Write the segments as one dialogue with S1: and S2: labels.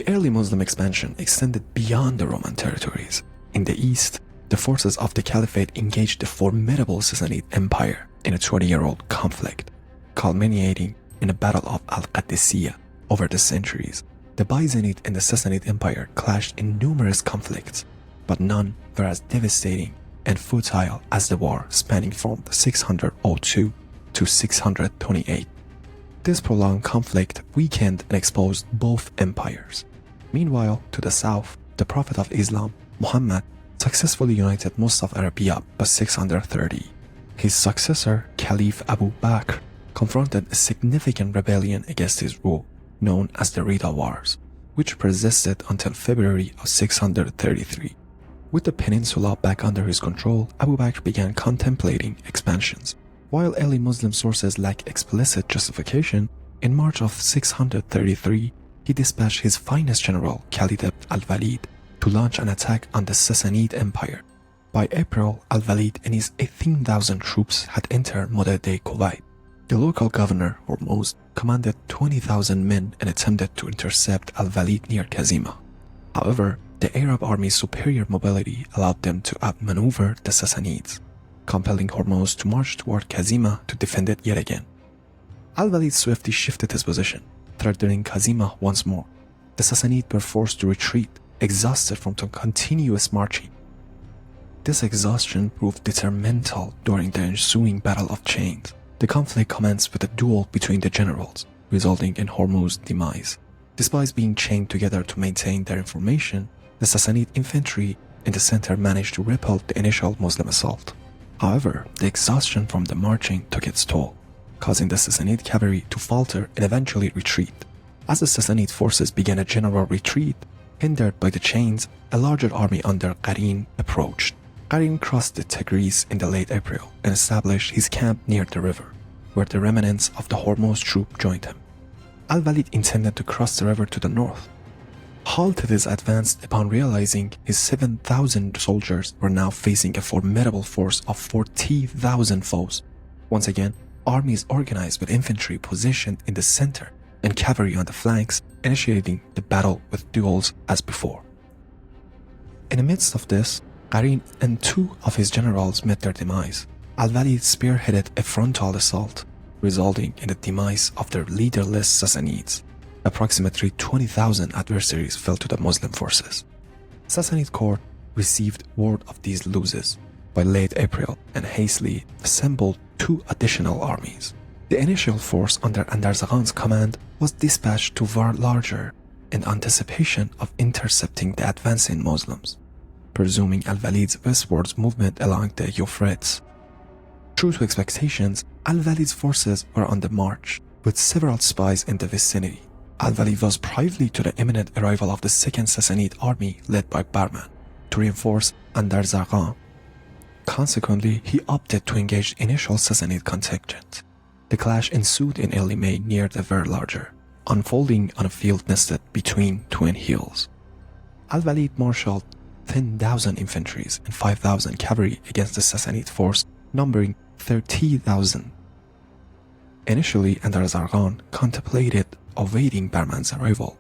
S1: The early Muslim expansion extended beyond the Roman territories. In the east, the forces of the Caliphate engaged the formidable Sassanid Empire in a 20-year-old conflict, culminating in the Battle of Al-Qadisiyyah. Over the centuries, the Byzantine and the Sassanid Empire clashed in numerous conflicts, but none were as devastating and futile as the war spanning from 602 to 628. This prolonged conflict weakened and exposed both empires. Meanwhile, to the south, the Prophet of Islam, Muhammad, successfully united most of Arabia by 630. His successor, Caliph Abu Bakr, confronted a significant rebellion against his rule, known as the Rida Wars, which persisted until February of 633. With the peninsula back under his control, Abu Bakr began contemplating expansions. While early Muslim sources lack explicit justification, in March of 633, he dispatched his finest general, Khalid Al-Walid, to launch an attack on the Sassanid Empire. By April, Al-Walid and his 18,000 troops had entered modern-day Kuwait. The local governor, Hormuz, commanded 20,000 men and attempted to intercept Al-Walid near Kazima. However, the Arab army's superior mobility allowed them to outmaneuver the Sassanids, compelling Hormuz to march toward Kazima to defend it yet again. Al-Walid swiftly shifted his position, threatening Kazima once more. The Sassanids were forced to retreat, exhausted from the continuous marching. This exhaustion proved detrimental during the ensuing Battle of Chains. The conflict commenced with a duel between the generals, resulting in Hormuz's demise. Despite being chained together to maintain their information, the Sassanid infantry in the center managed to repel the initial Muslim assault. However, the exhaustion from the marching took its toll, causing the Sassanid cavalry to falter and eventually retreat. As the Sassanid forces began a general retreat, hindered by the chains, a larger army under Qarin approached. Qarin crossed the Tigris in the late April and established his camp near the river, where the remnants of the Hormuz troop joined him. Al-Walid intended to cross the river to the north, halted his advance upon realizing his 7,000 soldiers were now facing a formidable force of 40,000 foes. Once again, armies organized with infantry positioned in the center and cavalry on the flanks, initiating the battle with duels as before. In the midst of this, Qarin and two of his generals met their demise. Al-Walid spearheaded a frontal assault, resulting in the demise of their leaderless Sassanids. Approximately 20,000 adversaries fell to the Muslim forces. Sassanid court received word of these losses by late April and hastily assembled two additional armies. The initial force under Andarzargan's command was dispatched to war larger in anticipation of intercepting the advancing Muslims, presuming Al-Walid's westwards movement along the Euphrates. True to expectations, Al-Walid's forces were on the march, with several spies in the vicinity. Al-Walid was privy to the imminent arrival of the second Sassanid army led by Bahman to reinforce Andarzargan. Consequently, he opted to engage the initial Sassanid contingent. The clash ensued in early May near the Ver Larger, unfolding on a field nested between twin hills. Al-Walid marshaled 10,000 infantry and 5,000 cavalry against the Sassanid force numbering 30,000. Initially, Andarzargan contemplated awaiting Bahman's arrival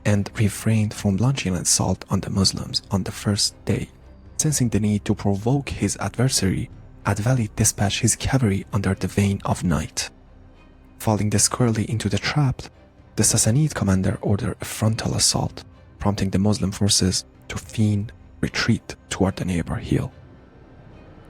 S1: and refrained from launching an assault on the Muslims on the first day. Sensing the need to provoke his adversary, Al-Walid dispatched his cavalry under the veil of night. Falling squarely into the trap, the Sassanid commander ordered a frontal assault, prompting the Muslim forces to feign retreat toward the neighbor hill.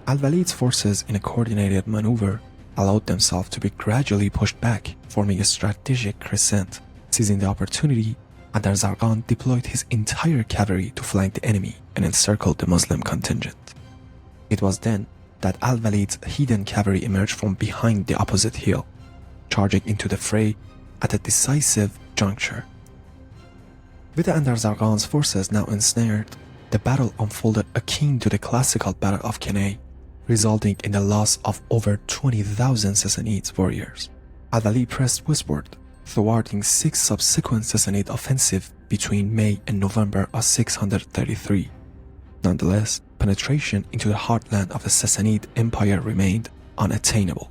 S1: Al-Walid's forces, in a coordinated maneuver, allowed themselves to be gradually pushed back, forming a strategic crescent. Seizing the opportunity, Andarzargan deployed his entire cavalry to flank the enemy and encircle the Muslim contingent. It was then that Al-Walid's hidden cavalry emerged from behind the opposite hill, charging into the fray at a decisive juncture. With the Andarzargan's forces now ensnared, the battle unfolded akin to the classical Battle of Cannae, resulting in the loss of over 20,000 Sassanid warriors. Al-Walid pressed westward, thwarting 6 subsequent Sassanid offensives between May and November of 633. Nonetheless, penetration into the heartland of the Sassanid Empire remained unattainable,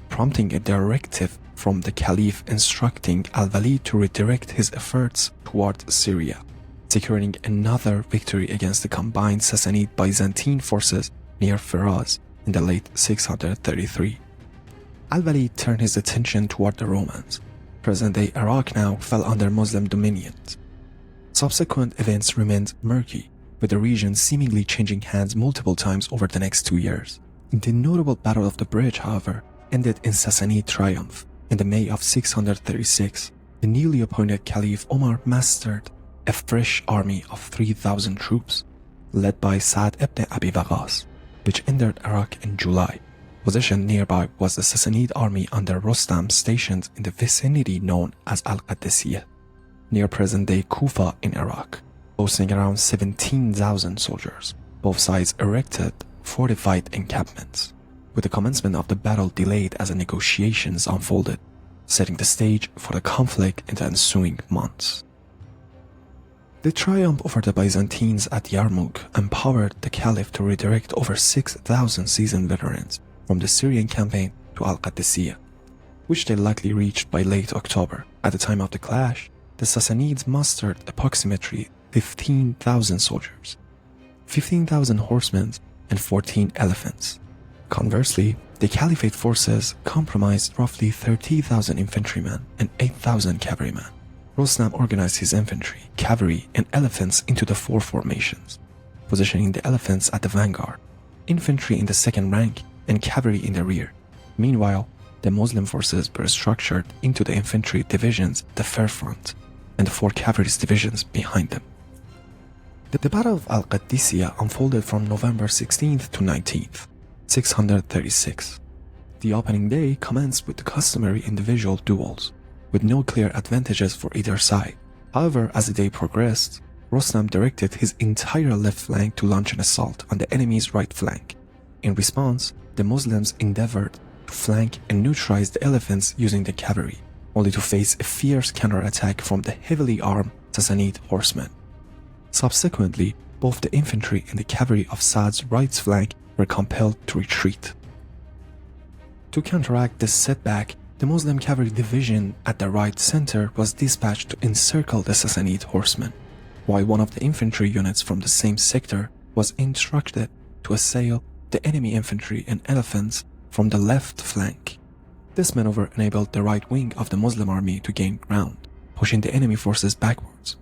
S1: prompting a directive from the Caliph instructing Al-Walid to redirect his efforts toward Syria, securing another victory against the combined Sassanid Byzantine forces near Firaz in the late 633. Al-Walid turned his attention toward the Romans. Present-day Iraq now fell under Muslim dominions. Subsequent events remained murky, with the region seemingly changing hands multiple times over the next 2 years. The notable Battle of the Bridge, however, ended in Sassanid triumph. In the May of 636, the newly appointed Caliph Omar mustered a fresh army of 3,000 troops, led by Sa'd ibn Abi Waqqas, which entered Iraq in July. Positioned nearby was the Sassanid army under Rostam stationed in the vicinity known as Al-Qadisiyyah, near present-day Kufa in Iraq, boasting around 17,000 soldiers. Both sides erected fortified encampments, with the commencement of the battle delayed as the negotiations unfolded, setting the stage for the conflict in the ensuing months. The triumph over the Byzantines at Yarmouk empowered the Caliph to redirect over 6,000 seasoned veterans from the Syrian campaign to Al-Qadisiyyah, which they likely reached by late October. At the time of the clash, the Sassanids mustered approximately 15,000 soldiers, 15,000 horsemen, and 14 elephants. Conversely, the Caliphate forces comprised roughly 30,000 infantrymen and 8,000 cavalrymen. Rostam organized his infantry, cavalry, and elephants into the 4 formations, positioning the elephants at the vanguard, infantry in the second rank, and cavalry in the rear. Meanwhile, the Muslim forces were structured into the infantry divisions at the fair front, and the 4 cavalry divisions behind them. The Battle of Al-Qadisiyyah unfolded from November 16th to 19th, 636. The opening day commenced with the customary individual duels, with no clear advantages for either side. However, as the day progressed, Rostam directed his entire left flank to launch an assault on the enemy's right flank. In response, the Muslims endeavored to flank and neutralize the elephants using the cavalry, only to face a fierce counterattack from the heavily armed Sassanid horsemen. Subsequently, both the infantry and the cavalry of Sa'd's right flank were compelled to retreat. To counteract this setback, the Muslim cavalry division at the right center was dispatched to encircle the Sassanid horsemen, while one of the infantry units from the same sector was instructed to assail the enemy infantry and elephants from the left flank. This maneuver enabled the right wing of the Muslim army to gain ground, pushing the enemy forces backwards.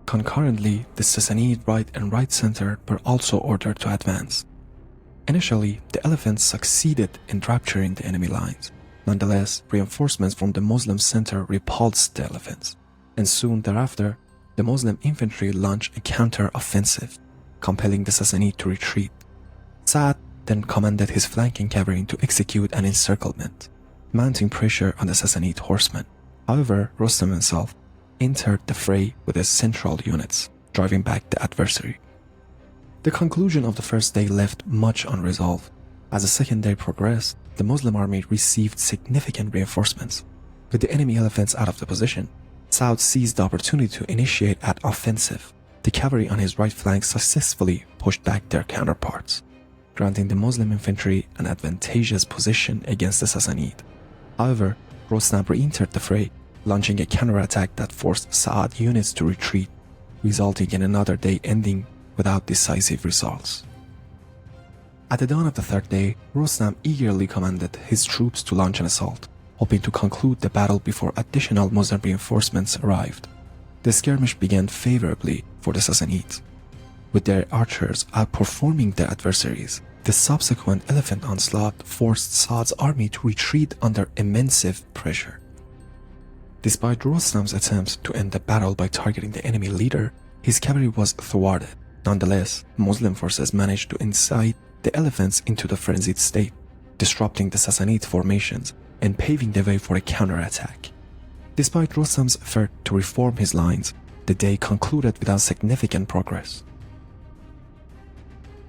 S1: Concurrently, the Sassanid right and right center were also ordered to advance. Initially, the elephants succeeded in capturing the enemy lines. Nonetheless, reinforcements from the Muslim center repulsed the elephants, and soon thereafter, the Muslim infantry launched a counter-offensive, compelling the Sassanid to retreat. Sa'd then commanded his flanking cavalry to execute an encirclement, mounting pressure on the Sassanid horsemen. However, Rostam himself entered the fray with his central units, driving back the adversary. The conclusion of the first day left much unresolved. As the second day progressed, the Muslim army received significant reinforcements. With the enemy elephants out of the position, Sa'd seized the opportunity to initiate an offensive. The cavalry on his right flank successfully pushed back their counterparts, granting the Muslim infantry an advantageous position against the Sassanid. However, Rostam re-entered the fray, launching a counterattack that forced Sa'd units to retreat, resulting in another day ending without decisive results. At the dawn of the third day, Rostam eagerly commanded his troops to launch an assault, hoping to conclude the battle before additional Muslim reinforcements arrived. The skirmish began favorably for the Sassanids, with their archers outperforming their adversaries. The subsequent elephant onslaught forced Sa'd's army to retreat under immense pressure. Despite Rostam's attempts to end the battle by targeting the enemy leader, his cavalry was thwarted. Nonetheless, Muslim forces managed to incite the elephants into the frenzied state, disrupting the Sassanid formations and paving the way for a counterattack. Despite Rostam's effort to reform his lines, the day concluded without significant progress.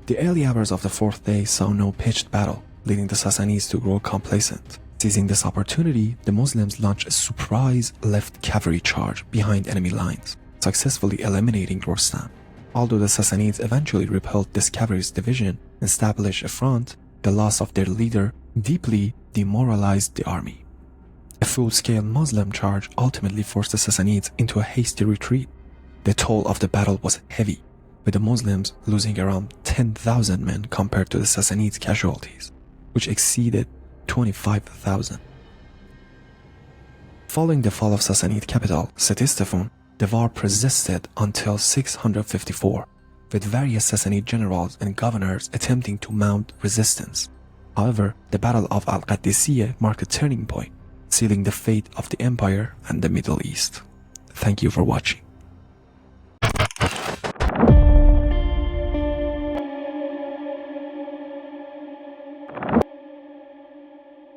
S1: The early hours of the fourth day saw no pitched battle, leading the Sassanids to grow complacent. Seizing this opportunity, the Muslims launched a surprise left cavalry charge behind enemy lines, successfully eliminating Rostam. Although the Sassanids eventually repelled this cavalry's division and established a front, the loss of their leader deeply demoralized the army. A full-scale Muslim charge ultimately forced the Sassanids into a hasty retreat. The toll of the battle was heavy, with the Muslims losing around 10,000 men compared to the Sassanids' casualties, which exceeded 25,000. Following the fall of Sassanid capital, Ctesiphon, the war persisted until 654, with various Sassanid generals and governors attempting to mount resistance. However, the Battle of Al-Qadisiyyah marked a turning point, sealing the fate of the empire and the Middle East. Thank you for watching.